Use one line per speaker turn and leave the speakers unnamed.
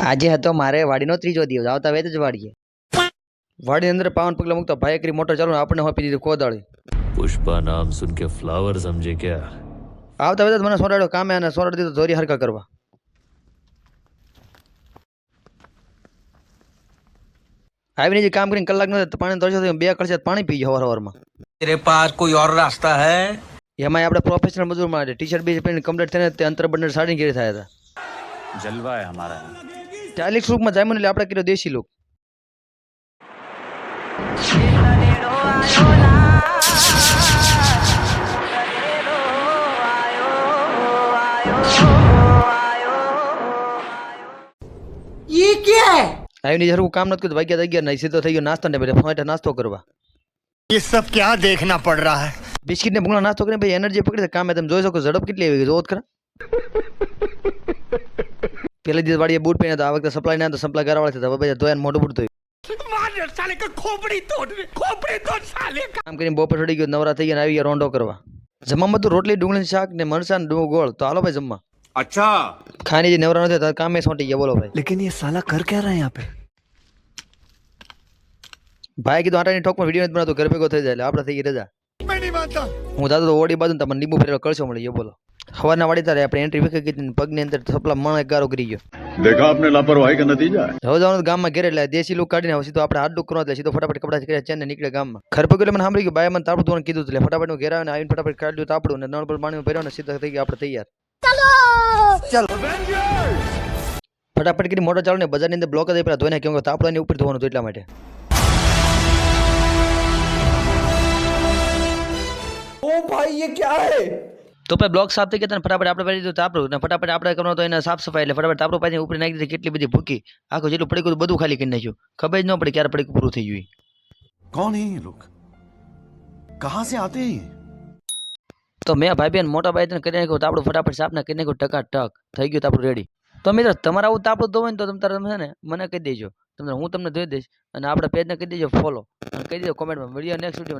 આજે હતો મારે વાડીનો ત્રીજો દિવસ. આવતા વેત જ વાડીએ વાડીની અંદર પાવન પગલા મૂકતા ભાઈ કરી મોટર ચાલુ આપણને આપી દીધી કોદાળી.
पुष्पा नाम सुन के फ्लावर समझे क्या?
આવતા વેત જ મને સોરાડ્યો કામે અને સોરાડી દીધો ધોરી હરકા કરવા. આવીને જે કામ કરીને કલાક નથી પાણી તરસ્યો થયો, 2 કળશ પાણી પી ગયો હવારમાં.
तेरे पास कोई और रास्ता है?
એમાં આપણે પ્રોફેશનલ મજૂર માટે ટી-શર્ટ બી પહેરીને કમ્પ્લીટ થઈને તે અંતર બંદર સાડી ઘેર થયા હતા.
जलवा है हमारा.
40 રૂપમાં જામ્યું એટલે આપણે કર્યો દેશી લુક.
ये क्या है?
આવીને જરૂર કામ નથી કર્યું, વાગ્યા 11 નહીં સીધો થઈ ગયો નાસ્તો ને પેલા ફોટા નાસ્તો કરવા.
ये सब क्या देखना पड़ रहा है?
બિસ્કિટ ને ભૂંગળા નાસ્તો કરીને ભાઈ એનર્જી પકડી કામે તમે જોઈ શકો ઝડપ કેટલી આવી ગઈ જોત ખરા. પેલા દિવસ વાડીએ બૂટ પહેર્યા હતા, આ વખતે સપ્લાય ના તો સપ્લાય કરાવવા હતા ભાઈ ધોયા મોઢું બૂટ ધોયું. કામ કરીને બપોર ચડી ગયો, નવરા થઈ ગયા આવી ગયા રોંડો કરવા. જમવામાં તો રોટલી ડુંગળી શાક ને મરચાં ને ગોળ. તો હાલો ભાઈ જમવા.
अच्छा
ખાની જે નવરા નથી થતા કામે સોંટી ગયા. બોલો ભાઈ.
लेकिन ये साला कर क्या रहा है यहाँ पे?
ભાઈ કીધું આટાની ઠોકમાં વિડીયો નથી બનાવતો ઘર ભેગો થઈ જાય એટલે આપણે થઈ ગઈ રજા.
मैं नहीं मानता.
હું જાતો તો ઓડી બાજુ તમને લીંબુ ફેરવા કળશો મળી ગયો. બોલો સવારના વાડી તારે આપણે એન્ટ્રી વિખી ગઈ પગની અંદર સપલા મણ એક ગારો કરી ગયો.
देखा आपने लापरवाही का नतीजा है.
હવે જવાનું ગામમાં ઘેર એટલે દેશી લુક કાઢીને સીધો આપણે હાથ ડુક કરવા એટલે સીધો ફટાફટ કપડા કરી ચેન ને નીકળે ગામમાં. ઘર પગ એટલે મને સાંભળી ગયું બાય મને તાપડું ધોવાનું કીધું એટલે ફટાફટ હું ઘેર આવીને ફટાફટ કાઢ્યું તાપડું ને નળ પર પાણી ભર્યો ને સીધા થઈ ગયા આપણે તૈયાર. ચાલો ફટાફટ કરી મોટર ચાલુ ને બજારની અંદર બ્લોક જ પેલા ધોઈને કેમ તાપડાની ઉપર ધોવાનું હતું એટલા માટે.
ओ भाई ये क्या है?
તો ભાઈ બ્લોક સાફ થઈ ગયા ને ફટાફટ આપણે પાડી દીધું તાપડું ને ફટાફટ આપણે કરવાનું તો એને સાફ સફાઈ એટલે ફટાફટ તાપડું પાડીને ઉપર નાખી દીધી. કેટલી બધી ભૂકી આખું જેટલું પડી ગયું બધું ખાલી કરી નાખ્યું. ખબર જ ન પડી ક્યારે પડી પૂરું થઈ ગયું.
कौन है ये लोग? कहाँ से आते हैं ये?
તો મેં ભાઈ બેન મોટા ભાઈ કરી નાખ્યું તાપડું ફટાફટ સાફ ના કરી નાખ્યું ટકાટક થઈ ગયું તાપડું રેડી. તો મિત્રો તમારે આવું તાપડું ધોવું ને તો તમે છે ને મને કહી દેજો, હું તમને ધોઈ દઈશ અને આપણા પેજને કહી દેજો ફોલો અને કહી દેજો કોમેન્ટમાં વિડીયો નેક્સ્ટ વિડીયો